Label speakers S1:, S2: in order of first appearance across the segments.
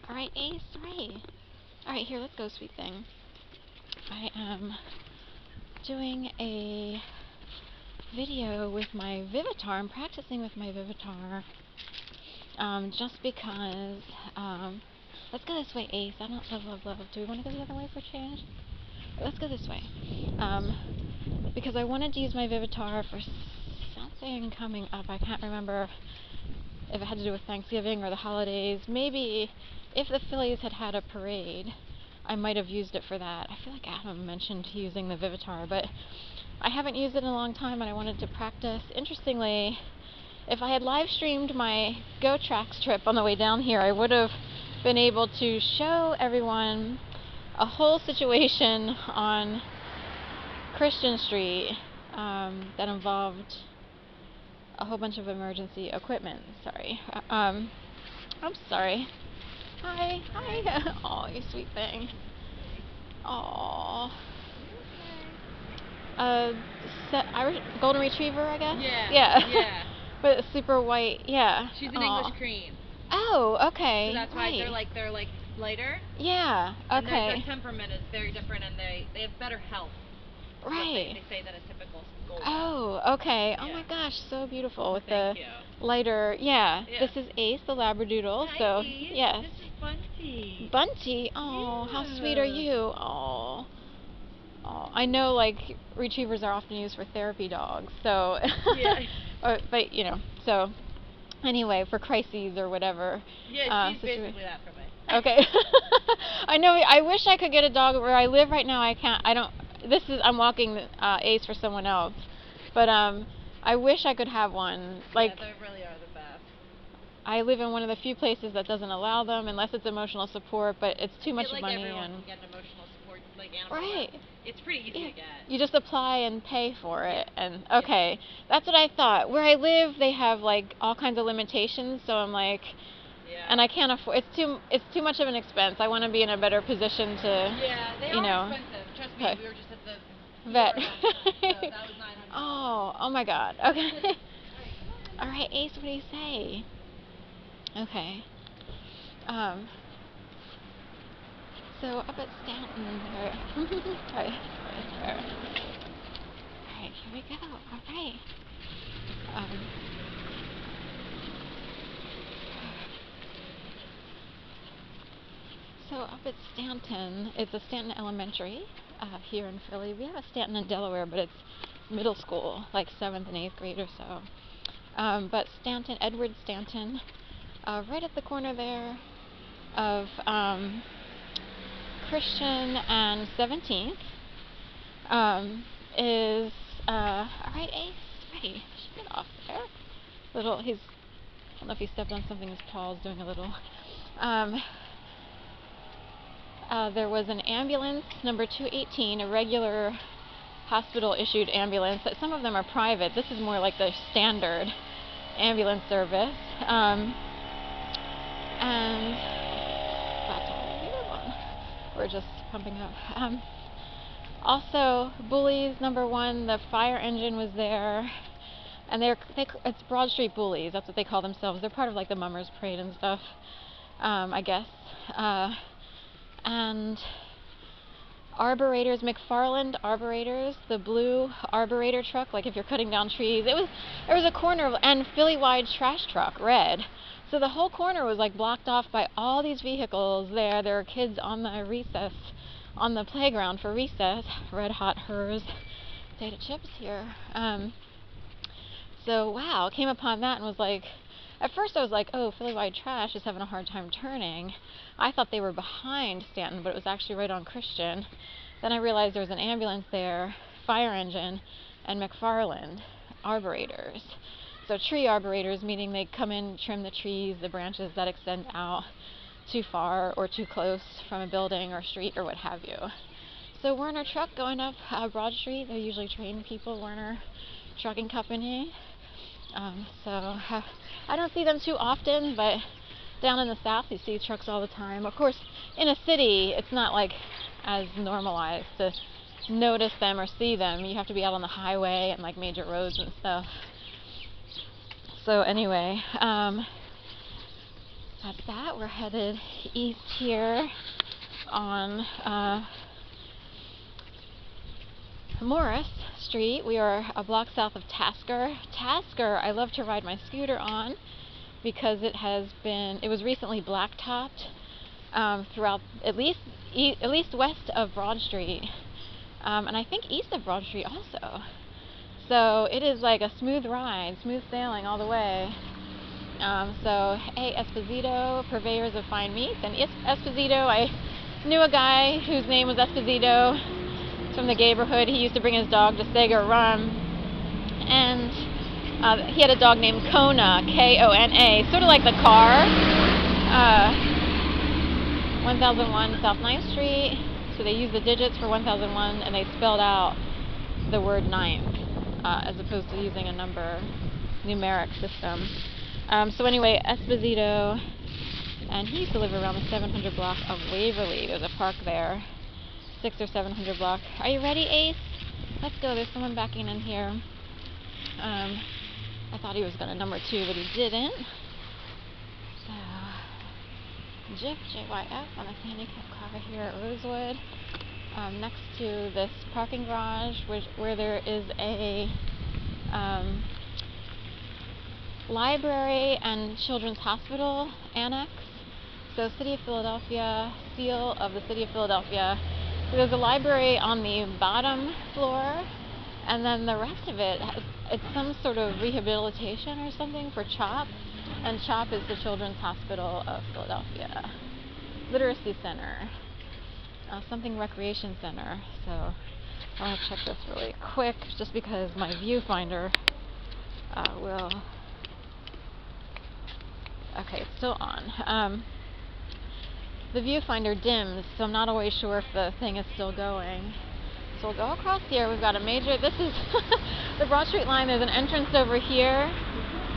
S1: Alright, Ace, right. Alright, here, let's go, sweet thing. I am doing a video with my Vivitar. I'm practicing with my Vivitar. Just because, let's go this way, Ace. I don't love. Do we want to go the other way for a change? Let's go this way. Because I wanted to use my Vivitar for something coming up. I can't remember if it had to do with Thanksgiving or the holidays. Maybe if the Phillies had had a parade, I might have used it for that. I feel like Adam mentioned using the Vivitar, but I haven't used it in a long time and I wanted to practice. Interestingly, if I had live streamed my GoTrax trip on the way down here, I would have been able to show everyone a whole situation on Christian Street that involved a whole bunch of emergency equipment. Sorry. I'm sorry. Hi. Oh, you sweet thing. Oh. Irish golden retriever, I guess.
S2: Yeah.
S1: But super white. Yeah.
S2: She's an English cream.
S1: Oh, okay.
S2: So that's why they're lighter.
S1: Yeah. Okay.
S2: And their temperament is very different, and they have better health.
S1: Right.
S2: They say that a typical golden.
S1: Oh, okay.
S2: Yeah.
S1: Oh my gosh, so beautiful with
S2: Thank
S1: the
S2: you.
S1: lighter. Yeah.
S2: Yeah.
S1: This is Ace, the Labradoodle.
S2: Hi,
S1: So
S2: Ace.
S1: yes.
S2: This is Bunty.
S1: Bunty. Oh,
S2: yeah.
S1: how sweet are you? Oh. Oh, I know, like, retrievers are often used for therapy dogs, so.
S2: Yeah.
S1: But so. Anyway, for crises or whatever.
S2: Yeah, she's basically that for me.
S1: Okay. I know. I wish I could get a dog where I live right now. I can't. I don't. I'm walking Ace for someone else, but I wish I could have one. Like,
S2: yeah, they really are the best.
S1: I live in one of the few places that doesn't allow them unless it's emotional support, but it's too much
S2: like
S1: money
S2: everyone
S1: and.
S2: can get an emotional support animal.
S1: Right.
S2: It's pretty easy to get.
S1: You just apply and pay for it, and okay, that's what I thought. Where I live, they have like all kinds of limitations, so I'm like, and I can't afford. It's too much of an expense. I want to be in a better position to.
S2: Yeah, they are expensive. Trust me, we were just at the
S1: vet.
S2: So that was $900.
S1: Oh my God. Okay. All right, Ace, what do you say? Okay. So up at Stanton there. Alright, here we go. Alright. So up at Stanton, it's a Stanton Elementary here in Philly. We have a Stanton in Delaware, but it's middle school, like 7th and 8th grade or so. But Stanton, Edward Stanton, right at the corner there of Christian and 17th, is, alright, Ace, ready, get off there. I don't know if he stepped on something, his paw's doing a little. There was an ambulance, number 218, a regular hospital-issued ambulance. Some of them are private. This is more like the standard ambulance service. And we're just pumping up. Also, Bullies, number 1, the fire engine was there. And it's Broad Street Bullies, that's what they call themselves. They're part of like the Mummers Parade and stuff, I guess. And Arborators, McFarland Arborators, the blue arborator truck, like if you're cutting down trees. There was a corner and Philly-wide trash truck, red. So the whole corner was like blocked off by all these vehicles there. There were kids on the recess, on the playground for recess. Red Hot Hers, Potato Chips here. So wow, came upon that and was like, at first I was like, oh, Philly-wide trash is having a hard time turning. I thought they were behind Stanton, but it was actually right on Christian. Then I realized there was an ambulance there, fire engine, and McFarland Arborators. So tree arborators, meaning they come in, trim the trees, the branches that extend out too far or too close from a building or street or what have you. So we're in our truck going up Broad Street. They usually train people. Werner Trucking Company. So I don't see them too often, but down in the south you see trucks all the time. Of course, in a city it's not like as normalized to notice them or see them. You have to be out on the highway and like major roads and stuff. So anyway, that's that. We're headed east here on Morris Street. We are a block south of Tasker. Tasker, I love to ride my scooter on because it was recently blacktopped throughout at least west of Broad Street, and I think east of Broad Street also. So it is like a smooth ride, smooth sailing all the way. So, hey, Esposito, purveyors of fine meats. And Esposito, I knew a guy whose name was Esposito from the neighborhood. He used to bring his dog to Sager Run. And he had a dog named Kona, Kona, sort of like the car. 1001 South 9th Street. So they used the digits for 1001 and they spelled out the word 9th as opposed to using a numeric system. So anyway, Esposito, and he used to live around the 700 block of Waverly. There's a park there, 600 or 700 block. Are you ready, Ace? Let's go. There's someone backing in here. I thought he was going to number 2, but he didn't. So, JIF, JYF on this handicap car here at Rosewood, next to this parking garage, where there is a library and children's hospital annex. So City of Philadelphia, seal of the City of Philadelphia. So there's a library on the bottom floor, and then the rest of it's some sort of rehabilitation or something for CHOP, and CHOP is the Children's Hospital of Philadelphia. Literacy Center, something recreation center. So I want to check this really quick, just because my viewfinder will. Okay, it's still on. The viewfinder dims, so I'm not always sure if the thing is still going. So we'll go across here. We've got a major, this is the Broad Street line. There's an entrance over here.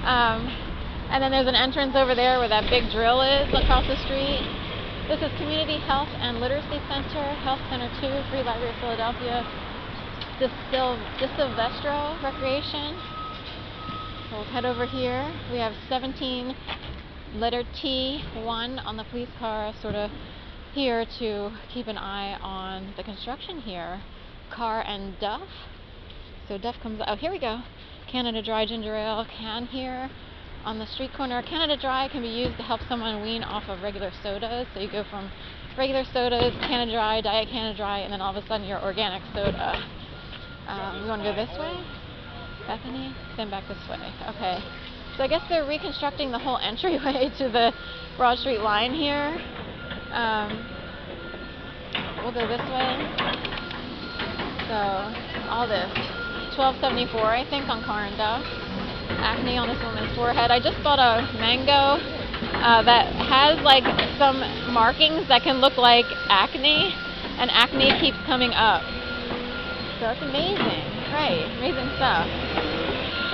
S1: And then there's an entrance over there where that big drill is across the street. This is Community Health and Literacy Center, Health Center 2, Free Library of Philadelphia, Distilvestro Recreation. So we'll head over here. We have 17 letter T1 on the police car, sort of here to keep an eye on the construction here. Car and Duff. So Duff comes, oh, here we go. Canada Dry ginger ale can here on the street corner. Canada Dry can be used to help someone wean off of regular sodas. So you go from regular sodas, Canada Dry, Diet Canada Dry, and then all of a sudden you're organic soda. We want to go this way? Bethany? Then back this way. Okay. So I guess they're reconstructing the whole entryway to the Broad Street line here. We'll go this way. So all this. $12.74, I think, on Car and Duff. Acne on this woman's forehead. I just bought a mango that has like some markings that can look like acne, and acne keeps coming up. So it's amazing. Right, amazing stuff.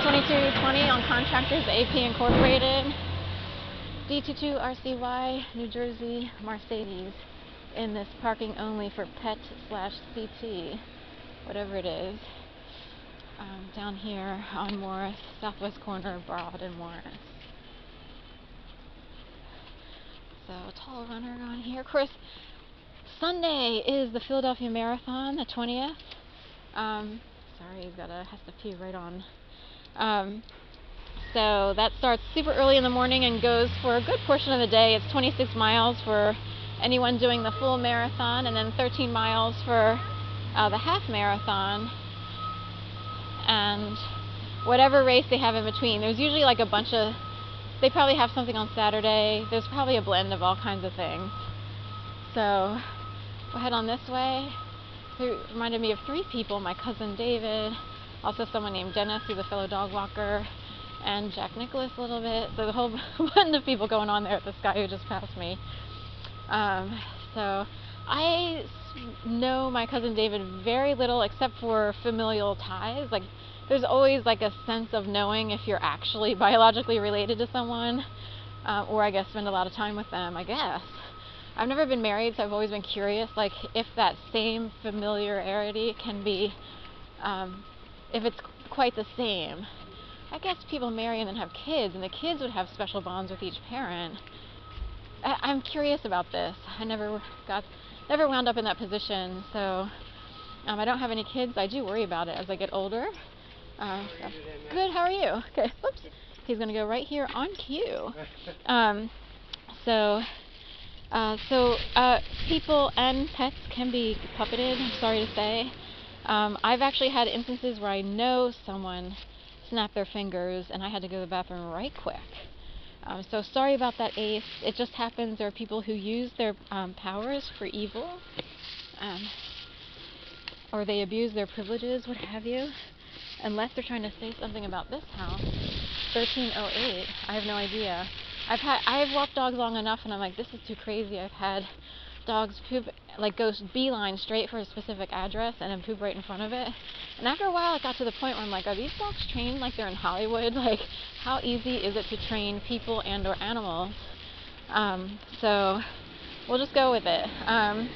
S1: 2220 on Contractors AP Incorporated. D22RCY, New Jersey, Mercedes, in this parking only for pet/CT, whatever it is. Down here on Morris, southwest corner of Broad and Morris. So tall runner on here. Of course, Sunday is the Philadelphia Marathon, the 20th. Sorry, has to pee right on. So that starts super early in the morning and goes for a good portion of the day. It's 26 miles for anyone doing the full marathon, and then 13 miles for the half marathon, and whatever race they have in between. There's usually like a bunch of, they probably have something on Saturday. There's probably a blend of all kinds of things. So we'll head on this way. It reminded me of 3 people: my cousin David, also someone named Dennis, who's a fellow dog walker, and Jack Nicholas a little bit. So the whole bunch of people going on there. This guy who just passed me. So I know my cousin David very little, except for familial ties. Like, there's always like a sense of knowing if you're actually biologically related to someone, or I guess spend a lot of time with them, I guess. I've never been married, so I've always been curious, like, if that same familiarity can be, if it's quite the same. I guess people marry and then have kids, and the kids would have special bonds with each parent. I'm curious about this. I never wound up in that position, so I don't have any kids. I do worry about it as I get older. So. Good, how are you? Okay, whoops. He's going to go right here on cue. People and pets can be puppeted, I'm sorry to say. I've actually had instances where I know someone snapped their fingers and I had to go to the bathroom right quick. So sorry about that, Ace. It just happens. There are people who use their powers for evil, or they abuse their privileges, what have you. Unless they're trying to say something about this house, 1308. I have no idea. I've walked dogs long enough, and I'm like, this is too crazy. I've had dogs poop, like go beeline straight for a specific address and then poop right in front of it. And after a while, it got to the point where I'm like, are these dogs trained like they're in Hollywood? Like, how easy is it to train people and or animals? So we'll just go with it. I'm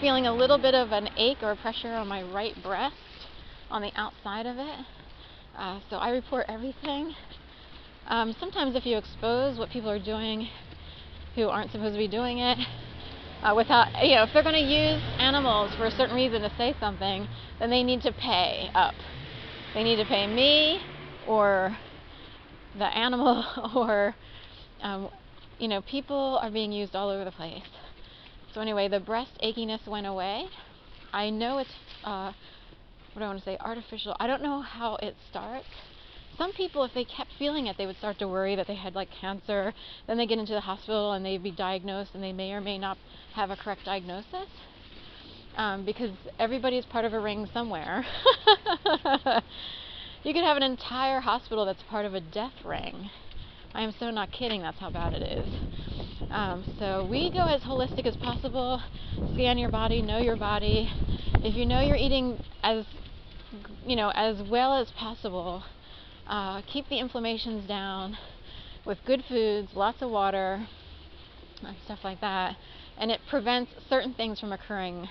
S1: feeling a little bit of an ache or pressure on my right breast, on the outside of it. So I report everything. Sometimes if you expose what people are doing who aren't supposed to be doing it, without, if they're going to use animals for a certain reason to say something, then they need to pay up. They need to pay me or the animal or, people are being used all over the place. So anyway, the breast achiness went away. I know it's, artificial. I don't know how it starts. Some people, if they kept feeling it, they would start to worry that they had like cancer. Then they get into the hospital and they'd be diagnosed, and they may or may not have a correct diagnosis, because everybody is part of a ring somewhere. You could have an entire hospital that's part of a death ring. I am so not kidding. That's how bad it is. So we go as holistic as possible. Scan your body, know your body. If you know you're eating as well as possible, keep the inflammations down with good foods, lots of water, and stuff like that, and it prevents certain things from occurring.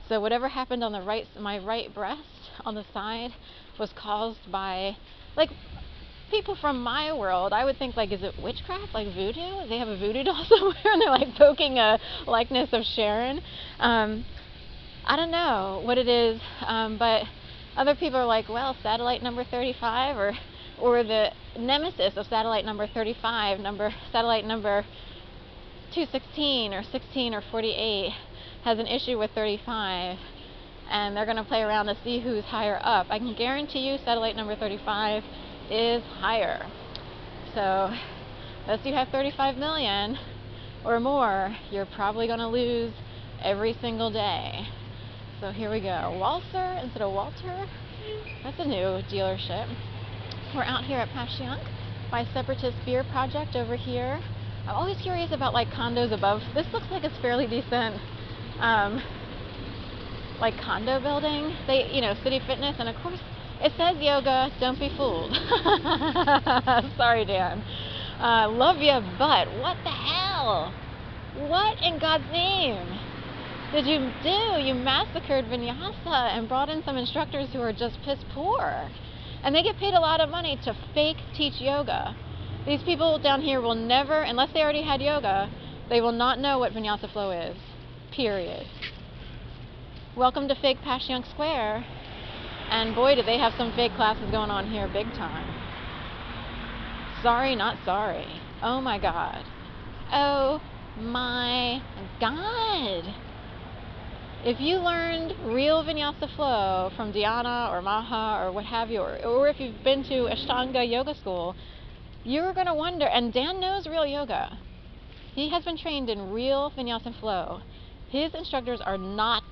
S1: So whatever happened on my right breast on the side was caused by, like, people from my world. I would think, like, is it witchcraft, like voodoo? They have a voodoo doll somewhere and they're like poking a likeness of Sharon. I don't know what it is, but other people are like, well, satellite number 35, or the nemesis of satellite number 35, satellite number 216 or 16 or 48 has an issue with 35, and they're going to play around to see who's higher up. I can guarantee you satellite number 35 is higher. So unless you have 35 million or more, you're probably going to lose every single day. So here we go. Walser instead of Walter. That's a new dealership. We're out here at Passyunk by Separatist Beer Project over here. I'm always curious about like condos above. This looks like it's fairly decent, like condo building. They, City Fitness, and of course it says yoga. Don't be fooled. Sorry, Dan. Love you, but what the hell? What in God's name did you do? You massacred Vinyasa and brought in some instructors who are just piss poor. And they get paid a lot of money to fake teach yoga. These people down here will never, unless they already had yoga, they will not know what Vinyasa flow is. Period. Welcome to fake Passyunk Square. And boy, do they have some fake classes going on here big time. Sorry, not sorry. Oh my God. Oh my God. If you learned real Vinyasa flow from Dhyana or Maha or what have you, or if you've been to Ashtanga yoga school, you're going to wonder, and Dan knows real yoga. He has been trained in real Vinyasa flow. His instructors are not,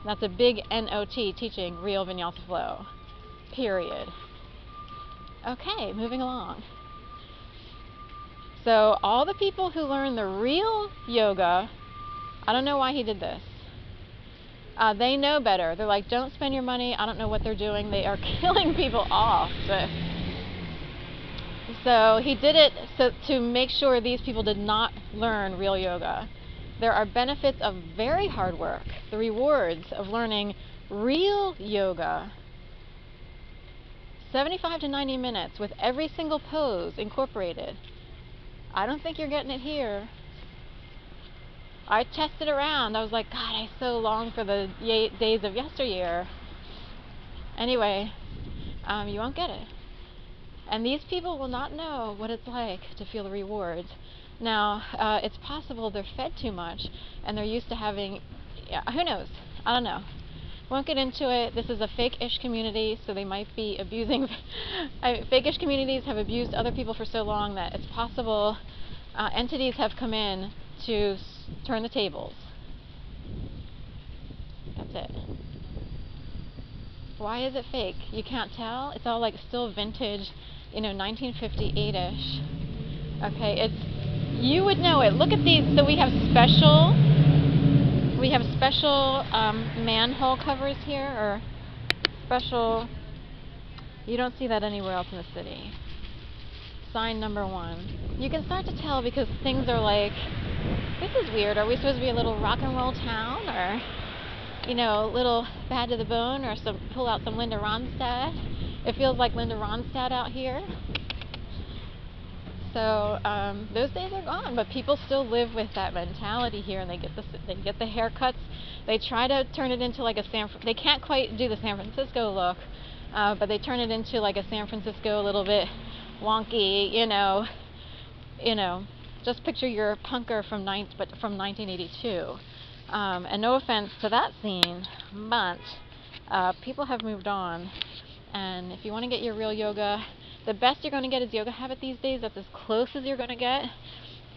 S1: that's a big N-O-T, teaching real Vinyasa flow. Period. Okay, moving along. So all the people who learn the real yoga, I don't know why he did this. They know better. They're like, don't spend your money. I don't know what they're doing. They are killing people off. So he did it to make sure these people did not learn real yoga. There are benefits of very hard work. The rewards of learning real yoga. 75 to 90 minutes with every single pose incorporated. I don't think you're getting it here. I tested around. I was like, God, I so long for the days of yesteryear. Anyway, you won't get it. And these people will not know what it's like to feel the rewards. Now, it's possible they're fed too much and they're used to having, who knows? I don't know. Won't get into it. This is a fake-ish community, so they might be abusing. Fake-ish communities have abused other people for so long that it's possible entities have come in to turn the tables. That's it. Why is it fake? You can't tell? It's all like still vintage, 1958-ish. Okay, you would know it. Look at these. So we have special manhole covers here, or special. You don't see that anywhere else in the city. Sign number 1. You can start to tell because things are like, this is weird. Are we supposed to be a little rock and roll town, or a little bad to the bone, or pull out some Linda Ronstadt? It feels like Linda Ronstadt out here. So those days are gone, but people still live with that mentality here, and they get the haircuts. They try to turn it into like they can't quite do the San Francisco look, but they turn it into like a San Francisco, a little bit wonky, Just picture your punker from 1982. And no offense to that scene, but people have moved on. And if you want to get your real yoga, the best you're going to get is Yoga Habit these days. That's as close as you're going to get.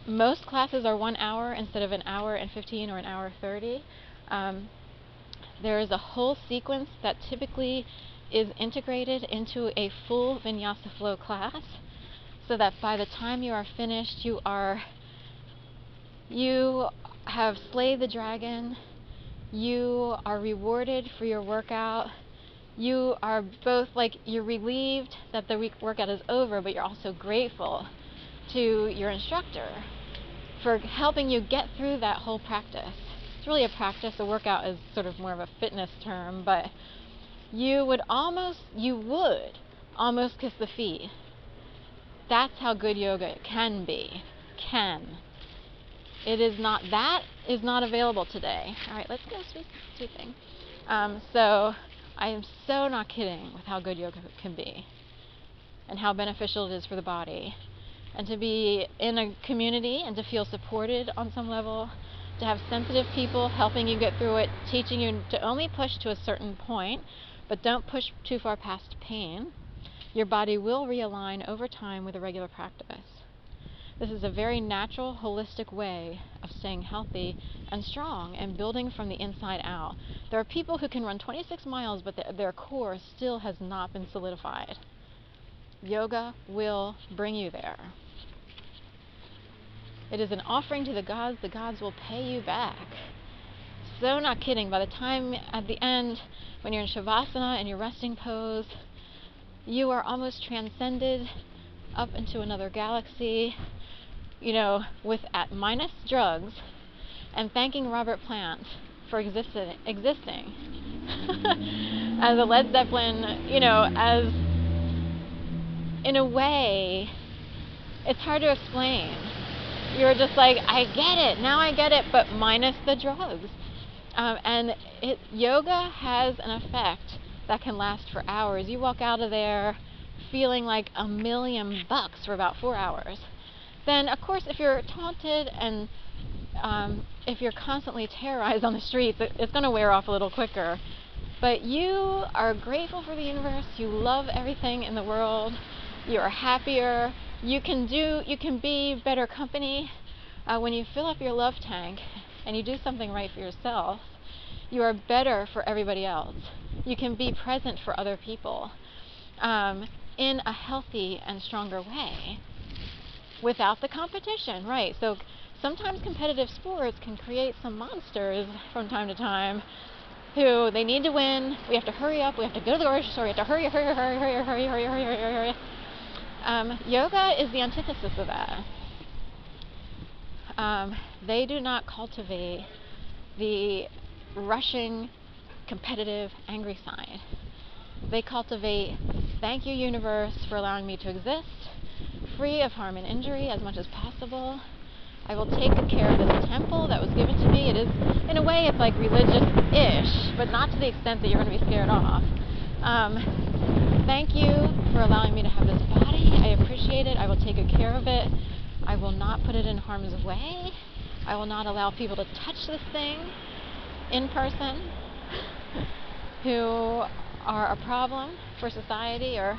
S1: Most classes are 1 hour instead of an hour and 15 or an hour 30. There is a whole sequence that typically is integrated into a full Vinyasa flow class, so that by the time you are finished, you have slayed the dragon, you are rewarded for your workout, you are both you're relieved that the workout is over, but you're also grateful to your instructor for helping you get through that whole practice. It's really a practice. A workout is sort of more of a fitness term, but you would almost kiss the feet. That's how good yoga can be. That is not available today. All right, let's go sweeping. So I am so not kidding with how good yoga can be and how beneficial it is for the body. And to be in a community and to feel supported on some level, to have sensitive people helping you get through it, teaching you to only push to a certain point, but don't push too far past pain. Your body will realign over time with a regular practice. This is a very natural, holistic way of staying healthy and strong and building from the inside out. There are people who can run 26 miles, but their core still has not been solidified. Yoga will bring you there. It is an offering to the gods will pay you back. So not kidding, by the time at the end, when you're in Shavasana and your resting pose, you are almost transcended up into another galaxy, minus drugs, and thanking Robert Plant for existing as a Led Zeppelin, as in a way, it's hard to explain. You're just like, I get it, now I get it, but minus the drugs. Yoga has an effect that can last for hours. You walk out of there feeling like $1 million for about 4 hours. Then, of course, if you're taunted and if you're constantly terrorized on the streets, it's going to wear off a little quicker. But you are grateful for the universe. You love everything in the world. You are happier. You can be better company. When you fill up your love tank and you do something right for yourself, you are better for everybody else. You can be present for other people in a healthy and stronger way without the competition, right? So sometimes competitive sports can create some monsters from time to time who they need to win. We have to hurry up. We have to go to the grocery store. We have to hurry. Yoga is the antithesis of that. They do not cultivate the rushing, competitive, angry side. They cultivate, thank you, universe, for allowing me to exist, free of harm and injury as much as possible. I will take good care of this temple that was given to me. It is, in a way, it's like religious-ish, but not to the extent that you're going to be scared off. Thank you for allowing me to have this body. I appreciate it. I will take good care of it. I will not put it in harm's way. I will not allow people to touch this thing in person who are a problem for society. Or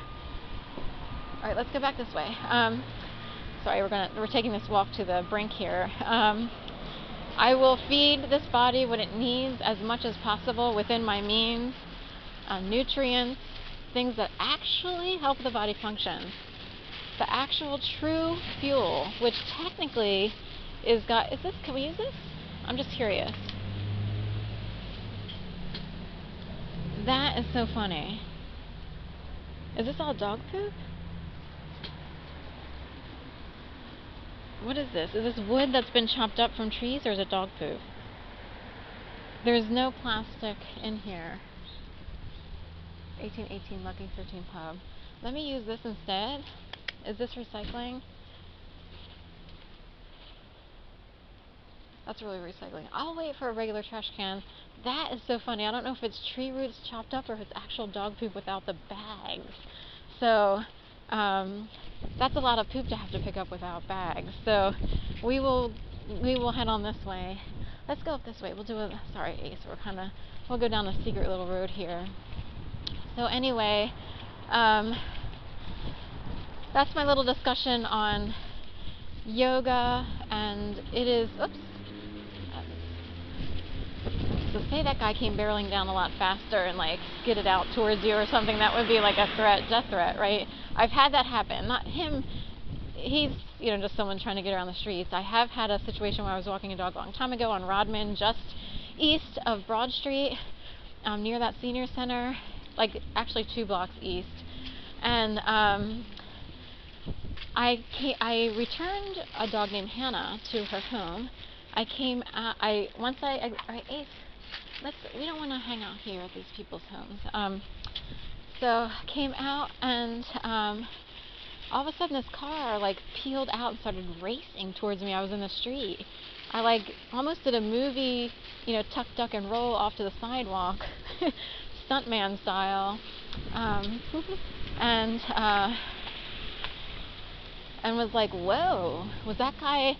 S1: all right, let's go back this way. Sorry, we're taking this walk to the brink here. I will feed this body what it needs as much as possible within my means. Nutrients, things that actually help the body function. The actual true fuel, which technically can we use this? I'm just curious. That is so funny. Is this all dog poop? What is this? Is this wood that's been chopped up from trees, or is it dog poop? There's no plastic in here. 1818 Lucky 13 Pub. Let me use this instead. Is this recycling? That's really recycling. I'll wait for a regular trash can. That is so funny. I don't know if it's tree roots chopped up or if it's actual dog poop without the bags. So, that's a lot of poop to have to pick up without bags. So, we will head on this way. Let's go up this way. Sorry, Ace. We'll go down a secret little road here. So anyway, that's my little discussion on yoga, and it is, so say that guy came barreling down a lot faster and like skidded out towards you or something, that would be like a death threat, right? I've had that happen. Not him, he's, just someone trying to get around the streets. I have had a situation where I was walking a dog a long time ago on Rodman, just east of Broad Street, near that senior center, like actually 2 blocks east. And I returned a dog named Hannah to her home. I came out, all right, Ace, we don't want to hang out here at these people's homes. So came out, and all of a sudden this car like peeled out and started racing towards me. I was in the street. I like almost did a movie, tuck, duck, and roll off to the sidewalk, stuntman style, and was like, whoa, was that guy